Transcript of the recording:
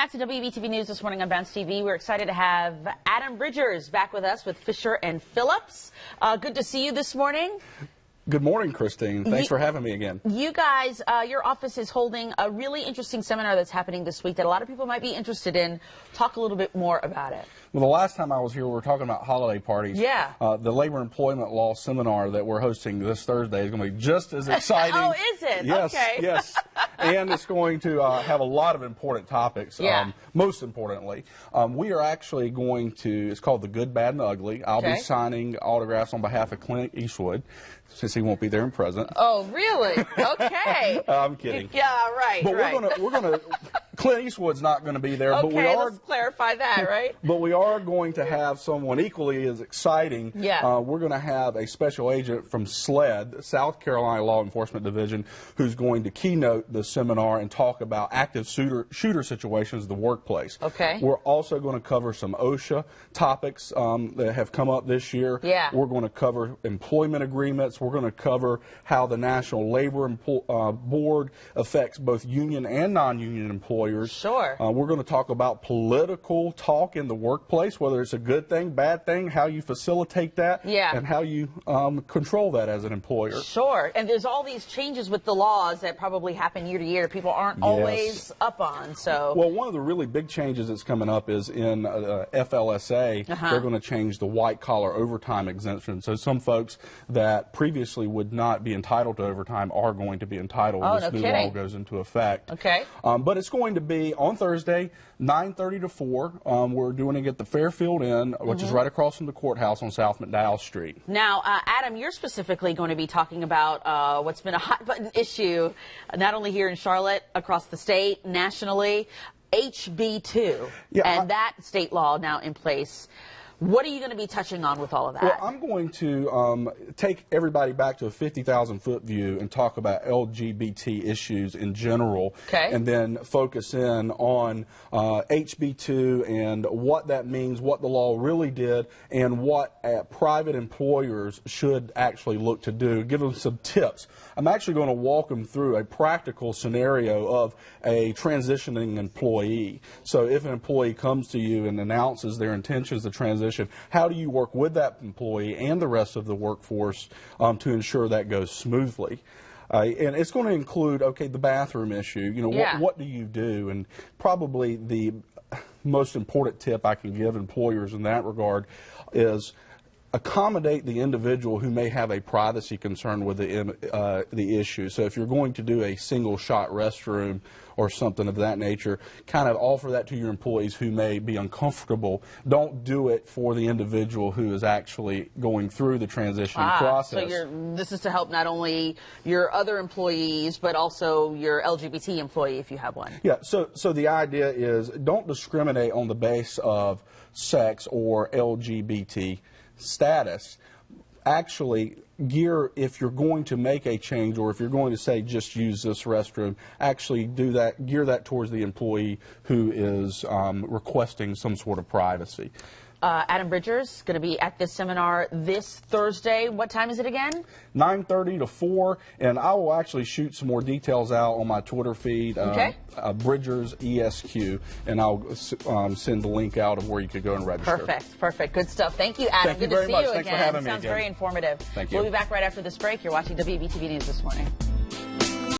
back to WBTV News this morning on Bounce TV. We're excited to have Adam Bridgers back with us with Fisher and Phillips. Good to see you this morning. Good morning, Christine. Thanks for having me again. You guys, your office is holding a really interesting seminar that's happening this week that a lot of people might be interested in. Talk a little bit more about it. Well, the last time I was here, we were talking about holiday parties. Yeah. The Labor Employment Law seminar that we're hosting this Thursday is going to be just as exciting. Oh, is it? Yes, okay. Yes. And it's going to have a lot of important topics. Yeah. Most importantly, we are actually going to, it's called The Good, Bad, and Ugly. I'll be signing autographs on behalf of Clint Eastwood, since he won't be there in present. Oh, really? Okay. I'm kidding. Yeah, right. But right. we're gonna Clint Eastwood's not going to be there, okay, but we are. Let's clarify that, right? But we are going to have someone equally as exciting. Yeah. We're going to have a special agent from SLED, South Carolina Law Enforcement Division, who's going to keynote the seminar and talk about active shooter situations in the workplace. Okay. We're also going to cover some OSHA topics that have come up this year. Yeah. We're going to cover employment agreements. We're going to cover how the National Labor Board affects both union and non-union employers. Sure. We're going to talk about political talk in the workplace, whether it's a good thing, bad thing, how you facilitate that, and how you control that as an employer. Sure. And there's all these changes with the laws that probably happen year to year. People aren't always up on. So. Well, one of the really big changes that's coming up is in FLSA. They're going to change the white-collar overtime exemption. So some folks that previously would not be entitled to overtime are going to be entitled when this new law goes into effect. Okay. But it's going to be on Thursday, 9:30 to 4. We're doing it at the Fairfield Inn, which is right across from the courthouse on South McDowell Street. Now, Adam, you're specifically going to be talking about what's been a hot-button issue, not only here in Charlotte, across the state, nationally, HB2, and that state law now in place. What are you going to be touching on with all of that? Well, I'm going to take everybody back to a 50,000-foot view and talk about LGBT issues in general, and then focus in on HB2 and what that means, what the law really did, and what private employers should actually look to do, give them some tips. I'm actually going to walk them through a practical scenario of a transitioning employee. So if an employee comes to you and announces their intentions to transition, how do you work with that employee and the rest of the workforce to ensure that goes smoothly? And it's going to include, the bathroom issue. You know, what do you do? And probably the most important tip I can give employers in that regard is accommodate the individual who may have a privacy concern with the issue. So if you're going to do a single-shot restroom or something of that nature, kind of offer that to your employees who may be uncomfortable. Don't do it for the individual who is actually going through the transitioning process. So this is to help not only your other employees, but also your LGBT employee if you have one. Yeah, so the idea is don't discriminate on the base of sex or LGBT status. Actually gear, if you're going to make a change or if you're going to say just use this restroom, actually do that, gear that towards the employee who is requesting some sort of privacy. Adam Bridgers going to be at this seminar this Thursday. What time is it again? 9:30 to 4, and I will actually shoot some more details out on my Twitter feed, Bridgers ESQ, and I'll send the link out of where you could go and register. Perfect. Good stuff. Thank you, Adam. Thank you very much. Good to see you Thanks again. for having me Sounds again. very informative. Thank you. We'll be back right after this break. You're watching WBTV News this morning.